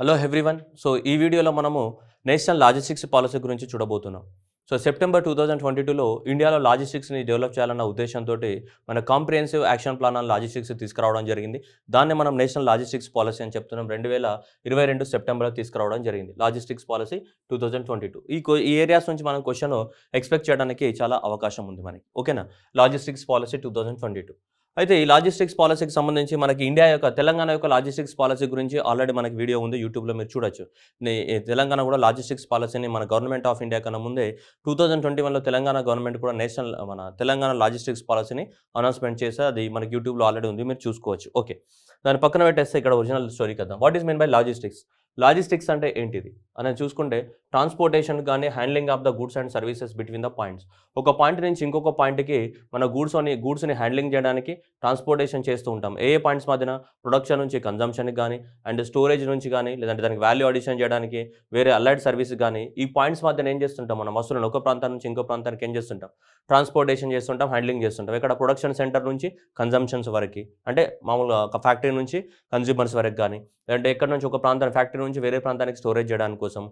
Hello everyone. So ఈ వీడియోలో మనము నేషనల్ లాజిస్టిక్స్ పాలసీ గురించి చూడబోతున్నాం. సో సెప్టెంబర్ 2022లో ఇండియాలో లాజిస్టిక్స్ని డెవలప్ చేయాలన్న ఉద్దేశంతో మన comprehensive action plan on logistics తీసుకురావడం జరిగింది. దాన్ని మనం నేషనల్ లాజిస్టిక్స్ పాలసీ అని చెప్తున్నాం. 2022 సెప్టెంబర్లో తీసుకురావడం జరిగింది. లాజిస్టిక్స్ పాలసీ 2022 ఈ ఏరియాస్ నుంచి మనం క్వశ్చన్ ఎక్స్పెక్ట్ చేయడానికి చాలా అవకాశం ఉంది మనకి. ఓకేనా? Logistics policy 2022. అయితే ఈ లాజిస్టిక్స్ పాలసీకి సంబంధించి మనకి తెలంగాణ యొక్క లాజిస్టిక్స్ పాలసీ గురించి ఆల్రెడీ మనకి వీడియో ఉంది, యూట్యూబ్లో మీరు చూడొచ్చు. తెలంగాణ కూడా లాజిస్టిక్స్ పాలసీని మన గవర్నమెంట్ ఆఫ్ ఇండియా కన్నా ముందే 2021లో తెలంగాణ గవర్నమెంట్ కూడా మన తెలంగాణ లాజిస్టిక్స్ పాలసీని అనౌన్స్మెంట్ చేసి అది మనకి యూట్యూబ్లో ఆల్రెడీ ఉంది, మీరు చూసుకోవచ్చు. ఓకే, దాని పక్కన పెట్టేస్తే ఇక్కడ ఒరిజినల్ స్టోరీకి వద్దాం. What is mean by logistics? Logistics అంటే ఏంటిది అనేది చూసుకుంటే ట్రాన్స్పోర్టేషన్ కానీ handling of the goods and services between the points. ఒక పాయింట్ నుంచి ఇంకొక పాయింట్కి మన గూడ్స్ని హ్యాండ్లింగ్ చేయడానికి ట్రాన్స్పోర్టేషన్ చేస్తూ ఉంటాం. ఏ పాయింట్స్ మధ్యన ప్రొడక్షన్ నుంచి కన్జంప్షన్కి కానీ అండ్ స్టోరేజ్ నుంచి కానీ లేదంటే దానికి వాల్యూ అడిషన్ చేయడానికి వేరే అలైడ్ సర్వీస్ కానీ ఈ పాయింట్స్ మధ్యన ఏం చేస్తుంటాం? మనం వస్తువులను ఒక ప్రాంతం నుంచి ఇంకో ప్రాంతానికి ఏం చేస్తుంటాం? ట్రాన్స్పోర్టేషన్ చేస్తుంటాం, హ్యాండ్లింగ్ చేస్తుంటాం. ఇక్కడ ప్రొడక్షన్ సెంటర్ నుంచి కన్జంప్షన్స్ వరకు, అంటే మామూలుగా ఒక ఫ్యాక్టరీ నుంచి కన్జ్యూమర్స్ వరకు కానీ, లేదంటే ఎక్కడ నుంచి ఒక ఫ్యాక్టరీ నుంచి వేరే ప్రాంతానికి స్టోరేజ్ చేయడానికి కోసం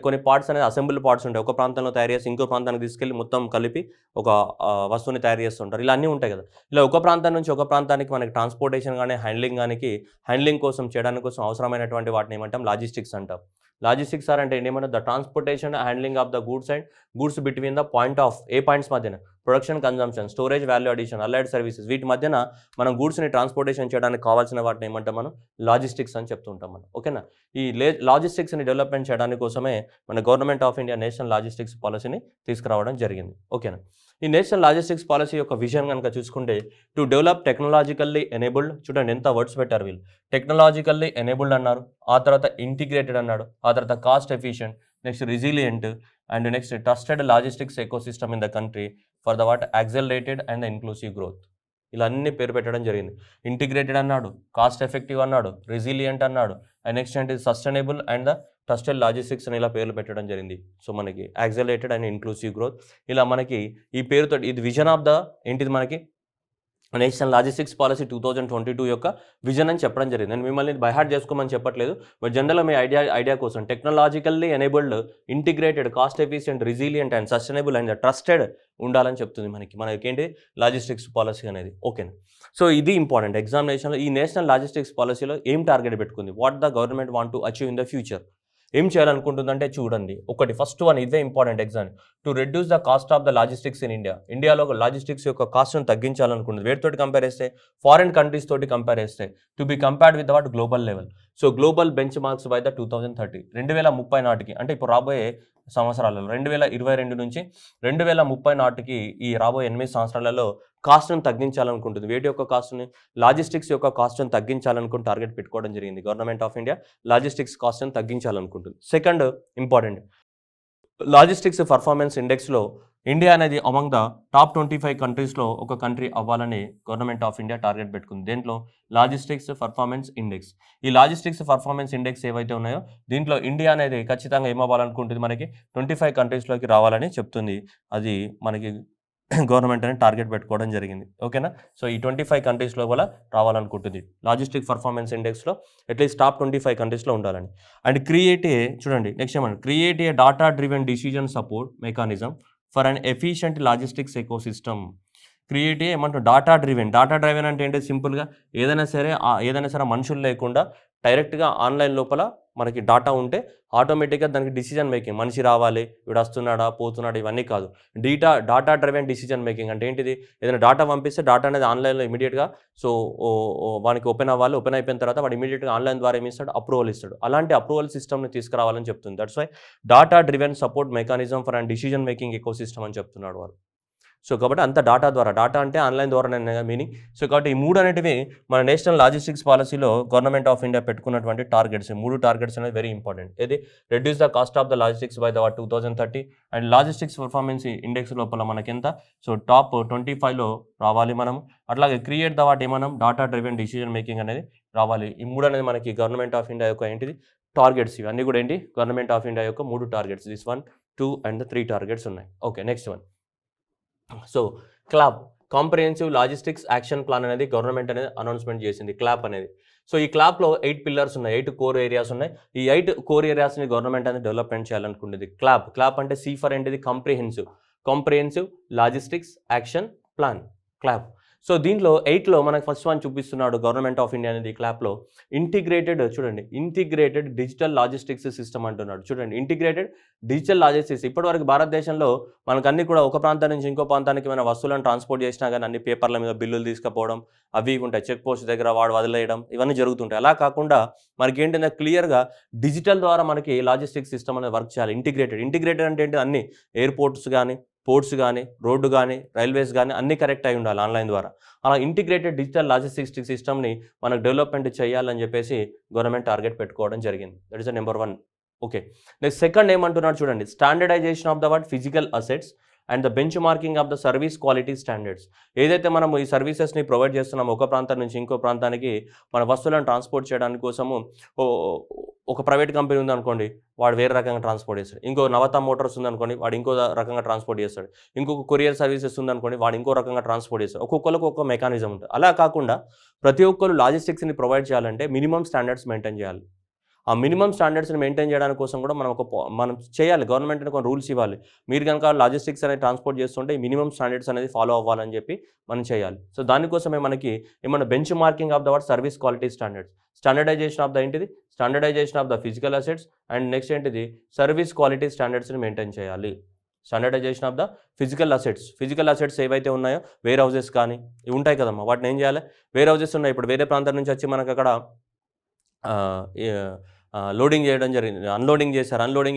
కొన్ని పార్ట్స్ అనేది అసెంబ్లీ పార్ట్స్ ఉంటాయి. ఒక ప్రాంతంలో తయారు చేసి ఇంకో ప్రాంతానికి తీసుకెళ్ళి మొత్తం కలిపి ఒక వస్తువుని తయారు చేస్తుంటారు. ఇలా అన్నీ ఉంటాయి కదా. ఇలా ఒక ప్రాంతం నుంచి ఒక ప్రాంతానికి మనకి ట్రాన్స్పోర్టేషన్ కానీ హ్యాండ్లింగ్ కోసం చేయడానికి కోసం అవసరమైనటువంటి వాటిని ఏమంటాం? లాజిస్టిక్స్ అంటాం. లాజిస్టిక్స్ అంటే ఏమంటారు? The transportation handling of the goods between the points మధ్యన production, consumption, storage, value addition, allied services, వీటి మధ్యన మనం గూడ్స్ని ట్రాన్స్పోర్టేషన్ చేయడానికి కావాల్సిన వాటిని ఏమంటాం? మనం లాజిస్టిక్స్ అని చెప్తుంటాం మనం. ఓకేనా? ఈ లాజిస్టిక్స్ని డెవలప్మెంట్ చేయడానికి కోసమే మన government of India national logistics పాలసీని తీసుకురావడం జరిగింది. ఓకేనా? ఈ నేషనల్ లాజిస్టిక్స్ పాలసీ యొక్క విజన్ కనుక చూసుకుంటే టు డెవలప్ టెక్నాలజికల్లీ ఎనేబుల్డ్, చూడండి ఎంత వర్డ్స్ పెట్టారు వీళ్ళు. టెక్నాలజికల్లీ ఎనేబుల్డ్ అన్నారు, ఆ తర్వాత ఇంటిగ్రేటెడ్ అన్నాడు, ఆ తర్వాత cost efficient, next resilient and next trusted logistics ecosystem in the country for the యాక్సెలరేటెడ్ and the inclusive growth. ఇలా అన్ని పేరు పెట్టడం జరిగింది. ఇంటిగ్రేటెడ్ అన్నాడు, కాస్ట్ ఎఫెక్టివ్ అన్నాడు, రెసిలియంట్ అన్నాడు, అండ్ నెక్స్ట్ అంటే sustainable and the trusted logistics అని ఇలా పేర్లు పెట్టడం జరిగింది. సో మనకి యాక్సెలరేటెడ్ అండ్ ఇంక్లూసివ్ గ్రోత్, ఇలా మనకి ఈ పేరుతో ఇది విజన్ ఆఫ్ ద ఏంటిది మనకి నేషనల్ లాజిస్టిక్స్ పాలసీ 2022 యొక్క విజన్ అని చెప్పడం జరిగింది. నేను మిమ్మల్ని బైహార్ట్ చేసుకోమని చెప్పట్లేదు, బట్ జనరల్గా మీ ఐడియా కోసం technologically enabled, integrated, cost efficient, resilient and sustainable and trusted ఉండాలని చెప్తుంది మనకి ఏంటి? లాజిస్టిక్స్ పాలసీ అనేది. ఓకేనా? సో ఇది ఇంపార్టెంట్. ఎగ్జామినేషన్లో ఈ నేషనల్ లాజిస్టిక్స్ పాలసీలో ఏం టార్గెట్ పెట్టుకుంది? What the government want to achieve in the future? ఏం చేయాలనుకుంటుందంటే చూడండి, ఫస్ట్ వన్ ఇదే important exam. To reduce the cost of the logistics in India. ఇండియాలో లాజిస్టిక్స్ యొక్క కాస్ట్ను తగ్గించాలనుకుంటుంది. వేటితోటి కంపేర్ చేస్తే? ఫారిన్ కంట్రీస్ తోటి కంపేర్ చేస్తే. To be compared with global level. So global bench marks by the 2030, 2030 నాటికి, అంటే ఇప్పుడు రాబోయే సంవత్సరాలలో 2022 నుంచి 2030 నాటికి ఈ రాబోయే 8 సంవత్సరాలలో కాస్ట్ను తగ్గించాలనుకుంటుంది. వేటి యొక్క కాస్ట్ని? లాజిస్టిక్స్ యొక్క కాస్ట్ను తగ్గించాలనుకుని టార్గెట్ పెట్టుకోవడం జరిగింది. గవర్నమెంట్ ఆఫ్ ఇండియా లాజిస్టిక్స్ కాస్ట్ను తగ్గించాలనుకుంటుంది. సెకండ్ ఇంపార్టెంట్, లాజిస్టిక్స్ పర్ఫార్మెన్స్ ఇండెక్స్లో ఇండియా అనేది అమంగ్ ద టాప్ 25 కంట్రీస్లో ఒక కంట్రీ అవ్వాలని గవర్నమెంట్ ఆఫ్ ఇండియా టార్గెట్ పెట్టుకుంది. దేంట్లో? Logistics performance index. ఈ లాజిస్టిక్స్ పర్ఫార్మెన్స్ ఇండెక్స్ ఏవైతే ఉన్నాయో దీంట్లో ఇండియా అనేది ఖచ్చితంగా ఏమవ్వాలనుకుంటుంది? మనకి 25 కంట్రీస్లోకి రావాలని చెప్తుంది. అది మనకి గవర్నమెంట్ అనేది టార్గెట్ పెట్టుకోవడం జరిగింది. ఓకేనా? సో ఈ 25 కంట్రీస్లో కూడా రావాలనుకుంటుంది. లాజిస్టిక్ పర్ఫార్మెన్స్ ఇండెక్స్లో అట్లీస్ట్ టాప్ 25 కంట్రీస్లో ఉండాలని. అండ్ చూడండి నెక్స్ట్ ఏమన్నా, create a data driven decision support mechanism for an efficient logistics ecosystem. Create ఏమంటారు? డాటా డ్రైవెన్ అంటే ఏంటి? సింపుల్గా ఏదైనా సరే మనుషులు లేకుండా డైరెక్ట్గా ఆన్లైన్ లోపల మనకి డాటా ఉంటే ఆటోమేటిక్గా దానికి డిసిజన్ మేకింగ్, మనిషి రావాలి, వీడు వస్తున్నాడా పోతున్నాడా ఇవన్నీ కాదు. డాటా డ్రైవెన్ డిసిజన్ మేకింగ్ అంటే ఏంటిది? ఏదైనా డాటా పంపిస్తే డాటా అనేది ఆన్లైన్లో ఇమీడియట్గా వానికి ఓపెన్ అవ్వాలి. ఓపెన్ అయిపోయిన తర్వాత వాడు ఇమీడియట్గా ఆన్లైన్ ద్వారా ఏమి ఇస్తాడు? అప్రూవల్ ఇస్తాడు. అలాంటి అప్రూవల్ సిస్టమ్ని తీసుకురావాలని చెప్తుంది. That's why data driven support mechanism for and decision making ecosystem అని చెప్తున్నాడు వారు. సో కాబట్టి అంత డాటా అంటే ఆన్లైన్ ద్వారా మీనింగ్. సో కాబట్టి ఈ 3 అనేటివి మన నేషనల్ లాజిస్టిక్స్ పాలసీలో గవర్నమెంట్ ఆఫ్ ఇండియా పెట్టుకున్నటువంటి టార్గెట్స్. 3 టార్గెట్స్ అనేది వెరీ ఇంపార్టెంట్. ఏది? Reduce the cost of the logistics by the 2030 and logistics performance index లోపల మనకి ఎంత? సో టాప్ 25లో రావాలి మనం. అట్లాగే క్రియేట్ ద ఏమన్నాం? డాటా డ్రివెన్ డిసిజన్ మేకింగ్ అనేది రావాలి. ఈ 3 అనేది మనకి గవర్నమెంట్ ఆఫ్ ఇండియా యొక్క ఏంటిది? టార్గెట్స్. ఇవన్నీ కూడా ఏంటి? గవర్నమెంట్ ఆఫ్ ఇండియా యొక్క 3 టార్గెట్స్. దిస్ 1, 2 అండ్ 3 టార్గెట్స్ ఉన్నాయి. Okay, next one. So clap, comprehensive logistics action plan అనేది గవర్నమెంట్ అనేది అనౌన్స్మెంట్ చేసింది. క్లాప్ అనేది సో ఈ క్లాప్లో 8 పిల్లర్స్ ఉన్నాయి, 8 కోర్ ఏరియాస్ ఉన్నాయి. ఈ 8 కోర్ ఏరియాస్ని గవర్నమెంట్ అనేది డెవలప్మెంట్ చేయాలనుకుంటుంది. క్లాప్ అంటే సి ఫర్ ఏంటిది, comprehensive logistics action plan, clap. So దీంట్లో 8లో మనకు ఫస్ట్ వన్ చూపిస్తున్నాడు గవర్నమెంట్ ఆఫ్ ఇండియా అనేది. క్లాప్లో ఇంటిగ్రేటెడ్ డిజిటల్ లాజిస్టిక్స్ సిస్టమ్ అంటున్నాడు. చూడండి, ఇంటిగ్రేటెడ్ డిజిటల్ లాజిస్టిక్స్. ఇప్పటివరకు భారతదేశంలో మనకు అన్ని కూడా ఒక ప్రాంతం నుంచి ఇంకో ప్రాంతానికి మన వస్తువులను ట్రాన్స్పోర్ట్ చేసినా కానీ అన్ని పేపర్ల మీద బిల్లులు తీసుకుపోవడం అవి ఉంటాయి, చెక్ పోస్ట్ దగ్గర వాడు వదిలేయడం, ఇవన్నీ జరుగుతుంటాయి. అలా కాకుండా మనకి ఏంటంటే క్లియర్గా డిజిటల్ ద్వారా మనకి లాజిస్టిక్స్ సిస్టమ్ అనేది వర్క్ చేయాలి. ఇంటిగ్రేటెడ్ అంటే ఏంటి, అన్ని ఎయిర్పోర్ట్స్ కానీ, పోర్ట్స్ కానీ, రోడ్డు కానీ, రైల్వేస్ కానీ అన్నీ కరెక్ట్ అయి ఉండాలి ఆన్లైన్ ద్వారా. అలా ఇంటిగ్రేటెడ్ డిజిటల్ లాజిస్టిక్స్ సిస్టమ్ని మనకు డెవలప్మెంట్ చేయాలని చెప్పేసి గవర్నమెంట్ టార్గెట్ పెట్టుకోవడం జరిగింది. That is the number 1. Okay, next second ఏమంటున్నాడు చూడండి, standardization of the physical assets and the benchmarking of the service quality standards. ఏదైతే మనం ఈ సర్వీసెస్ని ప్రొవైడ్ చేస్తున్నామో ఒక ప్రాంతం నుంచి ఇంకో ప్రాంతానికి మన వస్తువులను ట్రాన్స్పోర్ట్ చేయడానికి కోసము ఒక ప్రైవేట్ కంపెనీ ఉందనుకోండి, వాడు వేరే రకంగా ట్రాన్స్పోర్ట్ చేస్తాడు. ఇంకో నవత మోటార్స్ ఉందనుకోండి, వాడు ఇంకో రకంగా ట్రాన్స్పోర్ట్ చేస్తాడు. ఇంకొక కొరియర్ సర్వీసెస్ ఉందనుకోండి, వాడు ఇంకో రకంగా ట్రాన్స్పోర్ట్ చేస్తాడు. ఒక్కొక్కరికి ఒక్కొక్క మెకానిజం ఉంటుంది. అలా కాకుండా ప్రతి ఒక్కరు లాజిస్టిక్స్ని ప్రొవైడ్ చేయాలంటే మినిమం స్టాండర్డ్స్ మెయింటైన్ చేయాలి. ఆ మినిమం స్టాండర్డ్స్ని మెయింటైన్ చేయడానికి కోసం కూడా మనం చేయాలి. గవర్నమెంట్ కొన్ని రూల్స్ ఇవ్వాలి. మీరు కనుక లాజిస్టిక్స్ అనేది ట్రాన్స్పోర్ట్ చేస్తుంటే ఈ మినిమం స్టాండర్డ్స్ అనేది ఫాలో అవ్వాలని చెప్పి మనం చేయాలి. సో దానికోసమే మనకి ఏమన్నా benchmarking of the service quality standards, standardization of the physical assets and next ఏంటిది సర్వీస్ క్వాలిటీ స్టాండర్డ్స్ని మెయింటైన్ చేయాలి. Standardization of the physical assets ఏవైతే ఉన్నాయో, వేర్ హౌసెస్ కానీ ఇవి ఉంటాయి కదమ్మా, వాటిని ఏం చేయాలి, వేర్ హౌసెస్ ఉన్నాయి. ఇప్పుడు వేరే ప్రాంతం నుంచి వచ్చి మనకు అక్కడ లోడింగ్ చేయడం జరిగింది, అన్లోడింగ్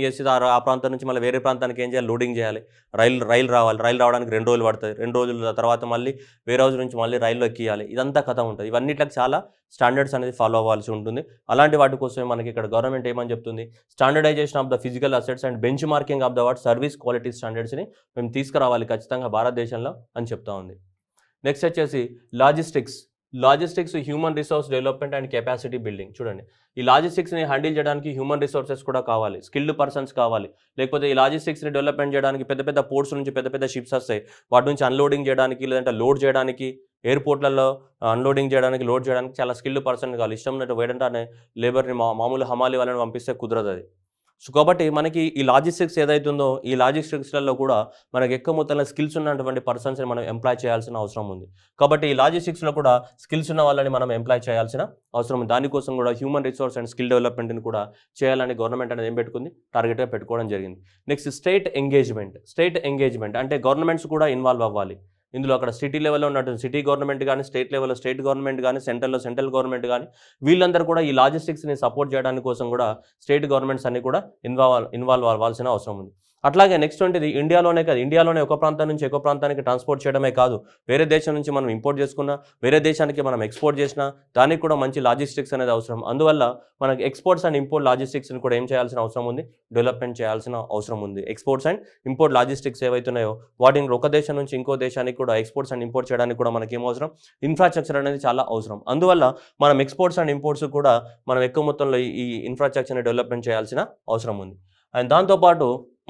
చేసి ఆ ప్రాంతం నుంచి మళ్ళీ వేరే ప్రాంతానికి ఏం చేయాలి, లోడింగ్ చేయాలి. రైలు రావడానికి 2 రోజులు పడుతుంది. 2 రోజుల తర్వాత మళ్ళీ వేరే హౌస్ నుంచి మళ్ళీ రైల్లో ఎక్కియాలి. ఇదంతా కథ ఉంటుంది. ఇవన్నిట్లకు చాలా స్టాండర్డ్స్ అనేది ఫాలో అవ్వాల్సి ఉంటుంది. అలాంటి వాటి కోసమే మనకి ఇక్కడ గవర్నమెంట్ ఏమని చెప్తుంది, standardisation of the physical assets and benchmarking of the service quality స్టాండర్డ్స్ని మేము తీసుకురావాలి ఖచ్చితంగా భారతదేశంలో అని చెప్తా ఉంది. నెక్స్ట్ వచ్చేసి logistics human resource development and capacity building. చూడండి, ఈ లాజిస్టిక్స్ని హ్యాండిల్ చేయడానికి హ్యూమన్ రిసోర్సెస్ కూడా కావాలి, స్కిల్డ్ పర్సన్స్ కావాలి. లేకపోతే ఈ లాజిస్టిక్స్ని డెవలప్మెంట్ చేయడానికి పెద్ద పోర్ట్స్ నుంచి పెద్ద షిప్స్ వస్తాయి, వాటి నుంచి అన్లోడింగ్ చేయడానికి లేదంటే లోడ్ చేయడానికి, ఎయిర్పోర్ట్లలో అన్లోడింగ్ చేయడానికి, లోడ్ చేయడానికి చాలా స్కిల్డ్ పర్సన్ కావాలి. ఇష్టం ఉన్నట్టు వేడంటే లేబర్ని మామూలు హమాలి వాళ్ళని పంపిస్తే కుదరదు అది. సో కాబట్టి మనకి ఈ లాజిస్టిక్స్ ఏదైతుందో ఈ లాజిస్టిక్స్లలో కూడా మనకి ఎక్కువ మొత్తంలో స్కిల్స్ ఉన్నటువంటి పర్సన్స్ని మనం ఎంప్లాయ్ చేయాల్సిన అవసరం ఉంది. కాబట్టి ఈ లాజిస్టిక్స్లో కూడా స్కిల్స్ ఉన్న వాళ్ళని మనం ఎంప్లాయ్ చేయాల్సిన అవసరం ఉంది. దానికోసం కూడా హ్యూమన్ రిసోర్స్ అండ్ స్కిల్ డెవలప్మెంట్ని కూడా చేయాలని గవర్నమెంట్ అనేది ఏం పెట్టుకుంది, టార్గెట్గా పెట్టుకోవడం జరిగింది. నెక్స్ట్ స్టేట్ ఎంగేజ్మెంట్ అంటే గవర్నమెంట్స్ కూడా ఇన్వాల్వ్ అవ్వాలి ఇందులో. అక్కడ సిటీ లెవెల్లో ఉన్నటువంటి సిటీ గవర్నమెంట్ కానీ, స్టేట్ లెవెల్లో స్టేట్ గవర్నమెంట్ కానీ, సెంట్రల్ గవర్నమెంట్ కానీ, వీళ్ళందరూ కూడా ఈ లాజిస్టిక్స్ని సపోర్ట్ చేయడానికి కోసం కూడా స్టేట్ గవర్నమెంట్స్ అన్ని కూడా ఇన్వాల్వ్ అవ్వాల్సిన అవసరం ఉంది. అట్లాగే నెక్స్ట్ ఏంటిది, ఇండియాలోనే ఒక ప్రాంతం నుంచి ఒక ప్రాంతానికి ట్రాన్స్పోర్ట్ చేయడమే కాదు, వేరే దేశం నుంచి మనం ఇంపోర్ట్ చేసుకున్నా, వేరే దేశానికి మనం ఎక్స్పోర్ట్ చేసినా దానికి కూడా మంచి లాజిస్టిక్స్ అనేది అవసరం. అందువల్ల మనకి ఎక్స్పోర్ట్స్ అండ్ ఇంపోర్ట్ లాజిస్టిక్స్ని కూడా ఏం చేయాల్సిన అవసరం ఉంది, డెవలప్మెంట్ చేయాల్సిన అవసరం ఉంది. ఎక్స్పోర్ట్స్ అండ్ ఇంపోర్ట్ లాజిస్టిక్స్ ఏవైతున్నాయో వాటిని ఒక దేశం నుంచి ఇంకో దేశానికి కూడా ఎక్స్పోర్ట్స్ అండ్ ఇంపోర్ట్ చేయడానికి కూడా మనకి ఏం అవసరం, ఇన్ఫ్రాస్ట్రక్చర్ అనేది చాలా అవసరం. అందువల్ల మనం ఎక్స్పోర్ట్స్ అండ్ ఇంపోర్ట్స్ కూడా మనం ఎక్కువ మొత్తంలో ఈ ఇన్ఫ్రాస్ట్రక్చర్ని డెవలప్మెంట్ చేయాల్సిన అవసరం ఉంది. అండ్ దాంతోపాటు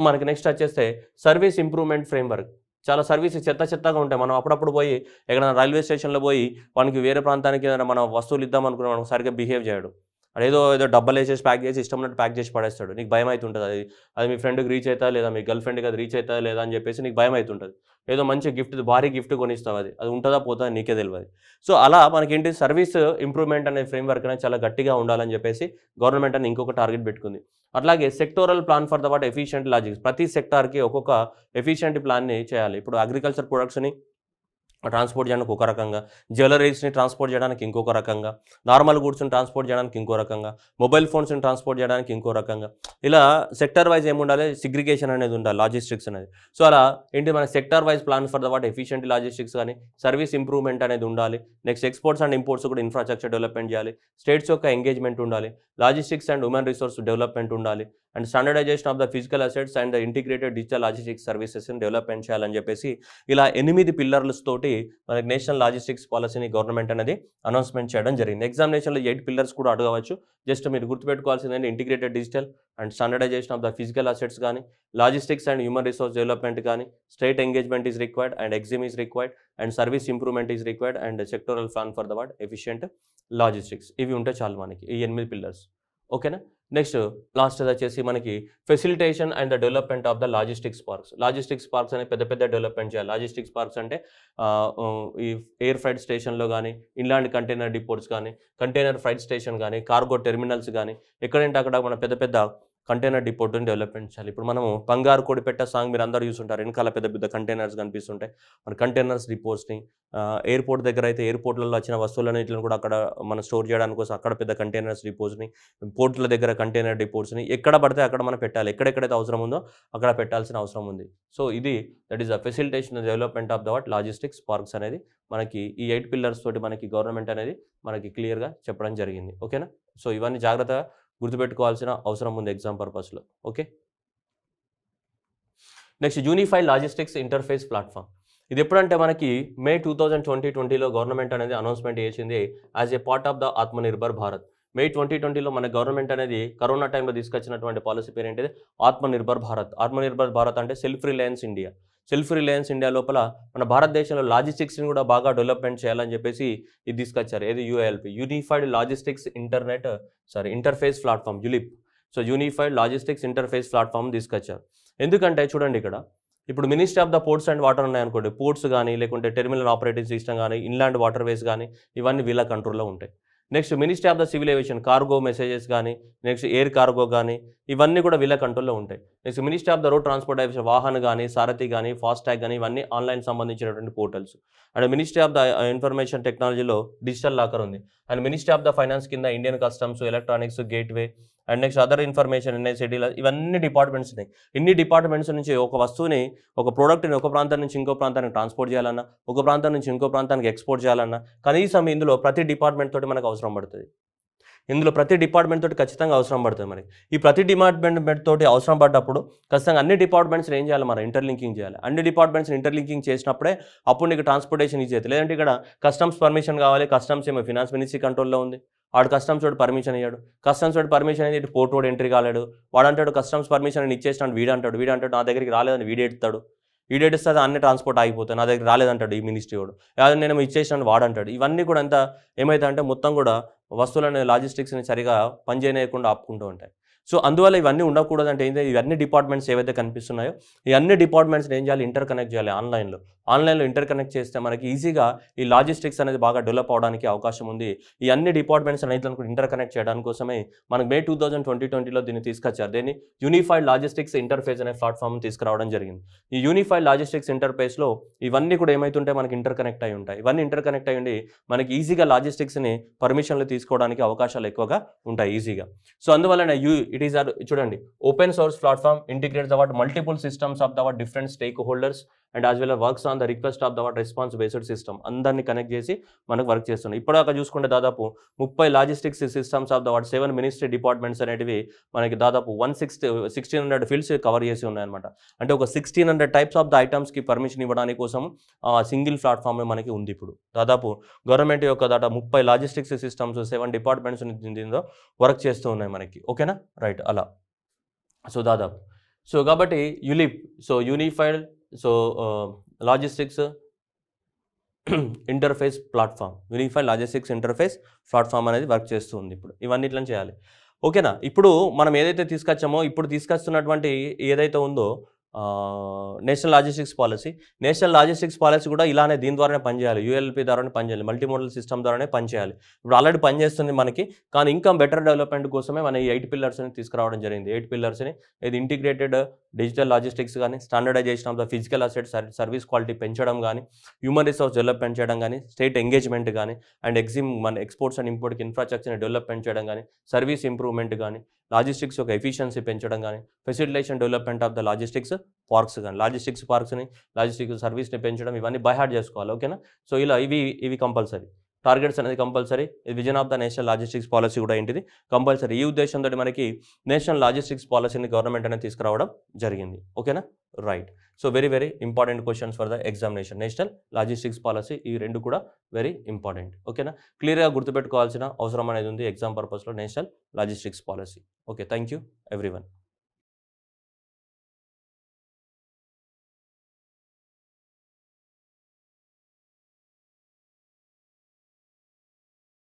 మనకి నెక్స్ట్ వచ్చేస్తే సర్వీస్ ఇంప్రూవ్మెంట్ ఫ్రేమ్వర్క్. చాలా సర్వీసెస్ చెత్తగా ఉంటాయి. మనం అప్పుడప్పుడు పోయి ఎక్కడైనా రైల్వే స్టేషన్లో పోయి మనకి వేరే ప్రాంతానికి ఏదైనా మనం వస్తువులు ఇద్దాం అనుకున్నాం, మనం సరిగ్గా బిహేవ్ చేయడు. ఏదో డబ్బాలు వేసేసి ప్యాక్ చేసి ఇష్టం ఉన్నట్టు ప్యాక్ చేసి పడేస్తాడు. నీకు భయం అవుతుంటుంది, అది మీ ఫ్రెండ్కి రీచ్ అవుతా లేదా మీ గర్ల్ ఫ్రెండ్కి అది రీచ్ అవుతా లేదా అని చెప్పేసి నీకు భయం అవుతుంటుంది. ఏదో మంచి భారీ గిఫ్ట్ కొనిస్తావు, అది ఉంటుందా పోతా నీకే తెలియదు. సో అలా మనకేంటి సర్వీస్ ఇంప్రూవ్మెంట్ అనే ఫ్రేమ్వర్క్ అనేది చాలా గట్టిగా ఉండాలని చెప్పేసి గవర్నమెంట్ అని ఇంకొక టార్గెట్ పెట్టుకుంది. అట్లాగే sectoral plan for the efficient logistics. ప్రతి సెక్టార్కి ఒక్కొక్క ఎఫిషియెంట్ ప్లాన్ని చేయాలి. ఇప్పుడు అగ్రికల్చర్ ప్రొడక్ట్స్ని ట్రాన్స్పోర్ట్ చేయడానికి ఒక రకంగా, జ్యువెలరీస్ని ట్రాన్స్పోర్ట్ చేయడానికి ఇంకొక రకంగా, నార్మల్ గూడ్స్ని ట్రాన్స్పోర్ట్ చేయడానికి ఇంకో రకంగా, మొబైల్ ఫోన్స్ని ట్రాన్స్పోర్ట్ చేయడానికి ఇంకో రకంగా, ఇలా సెక్టర్ వైజ్ ఏముండాలి, సిగ్రిగేషన్ అనేది ఉండాలి లాజిస్టిక్స్ అనేది. సో అలా ఏంటి మన sector wise plan for the efficient logistics కానీ, సర్వీస్ ఇంప్రూవ్మెంట్ అనేది ఉండాలి. నెక్స్ట్ ఎక్స్పోర్ట్స్ అండ్ ఇంపోర్ట్స్ కూడా ఇన్ఫ్రాస్ట్రక్చర్ డెవలప్మెంట్ చేయాలి. స్టేట్స్ యొక్క ఎంగేజ్మెంట్ ఉండాలి. Logistics and human resource development ఉండాలి. And standardisation of the physical assets and the integrated digital logistics సర్వీసెస్ని development చేయాలని చెప్పేసి ఇలా 8 పిల్లర్స్ తోటి తోటి మనకి నేషనల్ లాజిస్టిక్స్ పాలసీని గవర్నమెంట్ అనేది అనౌన్స్మెంట్ చేయడం జరిగింది. ఎగ్జామినేషన్లో 8 పిల్లర్స్ కూడా అడగవచ్చు. జస్ట్ మీరు గుర్తుపెట్టుకోవాల్సింది integrated digital and standardisation of the physical assets కానీ, logistics and human resource development కానీ, state engagement is required and EXIM is required and service improvement is required and sectoral plan for the word efficient logistics. ఇవి ఉంటే చాలు మనకి ఈ 8 pillars. ఓకేనా. Next last వచ్చేసి మనకి facilitation and the development of the logistics parks. Logistics parks అనే పెద్ద పెద్ద డెవలప్మెంట్ చేయాలి. లాజిస్టిక్స్ పార్క్స్ అంటే ఈ ఎయిర్ ఫ్రైట్ స్టేషన్లో కానీ, ఇన్లాండ్ కంటైనర్ డిపోర్ట్స్ కానీ, కంటైనర్ ఫ్రైట్ స్టేషన్ కానీ, కార్గో టెర్మినల్స్ కానీ, ఎక్కడంటే అక్కడ మన పెద్ద పెద్ద కంటైనర్ డిపోర్ట్ని డెవలప్మెంట్ చేయాలి. ఇప్పుడు మనము బంగారు కోడిపెట్ట సాంగ్ మీరు అందరూ చూస్తుంటారు, వెనకాల పెద్ద పెద్ద కంటైనర్స్ కనిపిస్తుంటాయి. మన కంటైనర్స్ డిపోర్ట్స్ని ఎయిర్పోర్ట్ దగ్గర అయితే ఎయిర్పోర్ట్లలో వచ్చిన వస్తువులన్నింటిని కూడా అక్కడ మనం స్టోర్ చేయడానికి కోసం అక్కడ పెద్ద కంటైనర్స్ డిపోర్ట్స్ని, పోర్ట్ల దగ్గర కంటైనర్ డిపోర్ట్స్ని ఎక్కడ పడితే అక్కడ మనం పెట్టాలి. ఎక్కడెక్కడైతే అవసరం ఉందో అక్కడ పెట్టాల్సిన అవసరం ఉంది. సో ఇది that is the facilitation development of the what logistics parks అనేది మనకి ఈ 8 పిల్లర్స్ తోటి మనకి గవర్నమెంట్ అనేది మనకి క్లియర్గా చెప్పడం జరిగింది. ఓకేనా. సో ఇవన్నీ జాగ్రత్తగా గుర్తుపెట్టుకోవాల్సిన అవసరం ఉంది ఎగ్జామ్ పర్పస్లో. Okay. Next unified logistics interface platform. ఇది ఎప్పుడంటే మనకి మే 2020లో గవర్నమెంట్ అనేది అనౌన్స్మెంట్ చేసింది as a part of the Atmanirbhar Bharat. May 2020లో మన గవర్నమెంట్ అనేది కరోనా టైంలో తీసుకొచ్చినటువంటి పాలసీ పేరు ఏంటిది? ఆత్మనిర్భర్ భారత్. ఆత్మనిర్భర్ భారత్ అంటే self Reliance India. Self Reliance India లోపల మన భారతదేశంలో లాజిస్టిక్స్ని కూడా బాగా డెవలప్మెంట్ చేయాలని చెప్పేసి ఇది తీసుకొచ్చారు. ఏది? ULIP, unified logistics interface platform, ULIP. So unified logistics interface platform తీసుకొచ్చారు. ఎందుకంటే చూడండి ఇక్కడ ఇప్పుడు ministry of the ports and water ఉన్నాయనుకోండి, పోర్ట్స్ కానీ లేకుంటే టెర్మినల్ ఆపరేటింగ్ సిస్టమ్ కానీ, ఇన్లాండ్ వాటర్ వేస్ కానీ ఇవన్నీ వీళ్ళ కంట్రోల్లో ఉంటాయి. Next ministry of the civil aviation, cargo messages కానీ, నెక్స్ట్ ఎయిర్ కార్గో కానీ ఇవన్నీ కూడా వీళ్ళ కంట్రోల్లో ఉంటాయి. Next ministry of the road transport aviation, Vahan కానీ, సారథి కానీ, ఫాస్టాగ్ కానీ ఇవన్నీ ఆన్లైన్ సంబంధించినటువంటి portals. And ministry of the information టెక్నాలజీలో డిజిటల్ లాకర్ ఉంది. And ministry of the finance కింద Indian customs, electronics, gateway and next other information ఎన్ఐసిటీలో ఇవన్నీ డిపార్ట్మెంట్స్ ఉన్నాయి. ఇన్ని డిపార్ట్మెంట్స్ నుంచి ఒక వస్తువుని, ఒక ప్రోడక్ట్ని ఒక ప్రాంతం నుంచి ఇంకో ప్రాంతానికి ట్రాన్స్పోర్ట్ చేయాలన్నా, ఒక ప్రాంతం నుంచి ఇంకో ప్రాంతానికి ఎక్స్పోర్ట్ చేయాలన్నా కనీసం ఇందులో ప్రతి డిపార్ట్మెంట్ తోటి మనకు అవసరం పడుతుంది. ఇందులో ప్రతి డిపార్ట్మెంట్ తోటి ఖచ్చితంగా అవసరం పడుతుంది. మరి ఈ ప్రతి డిపార్ట్మెంట్ తోటి అవసరం పడ్డప్పుడు ఖచ్చితంగా అన్ని డిపార్ట్మెంట్స్ని ఏం చేయాలి? మనం ఇంటర్లింకింగ్ చేయాలి. అన్ని డిపార్ట్మెంట్స్ని ఇంటర్లింకింగ్ చేసినప్పుడే అప్పుడు నీకు ట్రాన్స్పోర్టేషన్ ఈజీ అవుతుంది. లేదంటే ఇక్కడ కస్టమ్స్ పర్మిషన్ కావాలి, కస్టమ్స్ ఏమో ఫినాన్స్ మినిస్ట్రీ కంట్రోల్లో ఉంది, వాడు కస్టమ్స్ వాడు పర్మిషన్ ఇయ్యాడు, కస్టమ్స్ వాడు పర్మిషన్ అనేది ఇటు పోర్ట్ వాడు ఎంట్రీ కాలేడు, వాడు అంటాడు కస్టమ్స్ పర్మిషన్ అని ఇచ్చేసినాడు, వీడు అంటాడు నా దగ్గరికి రాలేదని వీడెడుస్తుంది, అన్ని ట్రాన్స్పోర్ట్ ఆగిపోతాయి, నా దగ్గర రాలేదంటాడు ఈ మినిస్ట్రీ వాడు, నేను ఇచ్చేసినాను వాడంటాడు. ఇవన్నీ కూడా అంతా ఏమవుతాయంటే మొత్తం కూడా వస్తువులని లాజిస్టిక్స్ని సరిగా పనిచేయకుండా ఆపుకుంటూ ఉంటాయి. సో అందువల్ల ఇవన్నీ ఉండకూడదంటే ఏంటంటే ఇవన్నీ డిపార్ట్మెంట్స్ ఏవైతే కనిపిస్తున్నాయో ఈ అన్ని డిపార్ట్మెంట్స్ని ఏం చేయాలి? ఇంటర్ కనెక్ట్ చేయాలి. ఆన్లైన్లో ఇంటర్ కనెక్ట్ చేస్తే మనకి ఈజీగా ఈ లాజిస్టిక్స్ అనేది బాగా డెవలప్ అవడానికి అవకాశం ఉంది. ఈ అన్ని డిపార్ట్మెంట్స్ అనేది ఇంటర్ కనెక్ట్ చేయడానికి కోసమే మనకు మే 2020లో దీన్ని తీసుకొచ్చారు. దీన్ని యూనిఫైడ్ లాజిస్టిక్స్ ఇంటర్ఫేస్ అనే ప్లాట్ఫామ్ తీసుకురావడం జరిగింది. ఈ యూనిఫైడ్ లాజిస్టిక్స్ ఇంటర్ఫేస్లో ఇవన్నీ కూడా ఏమైతుంటే మనకి ఇంటర్ కనెక్ట్ అయి ఉంటాయి. ఇవన్నీ ఇంటర్ కనెక్ట్ అయ్యి ఉండి మనకి ఈజీగా లాజిస్టిక్స్ని పర్మిషన్లు తీసుకోవడానికి అవకాశాలు ఎక్కువగా ఉంటాయి ఈజీగా. సో అందువలన ఇట్ ఈస్ చూడండి open source platform integrates the multiple systems of the different stake holders and as well works on the request of the response based system. అందరినీ కనెక్ట్ చేసి మనకు వర్క్ చేస్తున్నాయి. ఇప్పటిదాకా చూసుకుంటే దాదాపు 30 logistics systems of the 7 ministry departments అనేటివి మనకి దాదాపు 1600 ఫీల్డ్స్ కవర్ చేసి ఉన్నాయన్నమాట. అంటే ఒక 1600 టైప్స్ ఆఫ్ ద ఐటమ్స్కి పర్మిషన్ ఇవ్వడానికి కోసం సింగిల్ ప్లాట్ఫామ్ మనకి ఉంది. ఇప్పుడు దాదాపు గవర్నమెంట్ యొక్క 30 లాజిస్టిక్స్ సిస్టమ్స్ 7 డిపార్ట్మెంట్స్ దీనిలో వర్క్ చేస్తూ ఉన్నాయి మనకి. ఓకేనా, రైట్ అలా. సో కాబట్టి ULIP, so unified logistics interface platform, unified logistics interface platform అనేది వర్క్ చేస్తూ ఉంది. ఇప్పుడు ఇవన్నీ ఇట్లా చేయాలి. ఓకేనా. ఇప్పుడు మనం ఏదైతే తీసుకొచ్చామో ఇప్పుడు తీసుకొస్తున్నటువంటి ఏదైతే ఉందో నేషనల్ లాజిస్టిక్స్ పాలసీ కూడా ఇలానే దీని ద్వారానే పనిచేయాలి, యూఎల్పి ద్వారానే పనిచేయాలి, మల్టీమోడల్ సిస్టమ్ ద్వారానే పనిచేయాలి. ఇప్పుడు ఆల్రెడీ పనిచేస్తుంది మనకి, కానీ ఇంకా బెటర్ డెవలప్మెంట్ కోసమే మన ఈ 8 పిల్లర్స్ని తీసుకురావడం జరిగింది. 8 పిల్లర్స్ని ఇది ఇంటిగ్రేటెడ్ డిజిటల్ లాజిస్టిక్స్ కానీ, standardization of the physical assets, service quality పెంచడం కానీ, హ్యూమన్ రిసోర్స్ డెవలప్మెంట్ చేయడం కానీ, స్టేట్ ఎంగేజ్మెంట్ కానీ, అండ్ మన ఎక్స్పోర్ట్స్ అండ్ ఇంపోర్ట్కి ఇన్ఫ్రాస్ట్రక్చర్ని డెవలప్మెంట్ చేయడం కానీ, సర్వీస్ ఇంప్రూవ్మెంట్ కానీ, లాజిస్టిక్స్ యొక్క ఎఫిషియన్సీ పెంచడం కానీ, facilitation development of the logistics parks కానీ, లాజిస్టిక్స్ సర్వీస్ని పెంచడం, ఇవన్నీ బై హార్ట్ చేసుకోవాలి. ఓకేనా. సో ఇలా ఇవి కంపల్సరీ. టార్గెట్స్ అనేది compulsory. Vision of the national logistics policy కూడా ఏంటిది కంపల్సరీ. ఈ ఉద్దేశంతో మనకి నేషనల్ లాజిస్టిక్స్ పాలసీని గవర్నమెంట్ అనేది తీసుకురావడం జరిగింది. ఓకేనా, right. So very very important questions for the examination. National logistics policy ఈ రెండు కూడా వెరీ ఇంపార్టెంట్. ఓకేనా, క్లియర్గా గుర్తుపెట్టుకోవాల్సిన అవసరం అనేది ఉంది ఎగ్జామ్ పర్పస్లో national logistics policy. Okay, thank you everyone.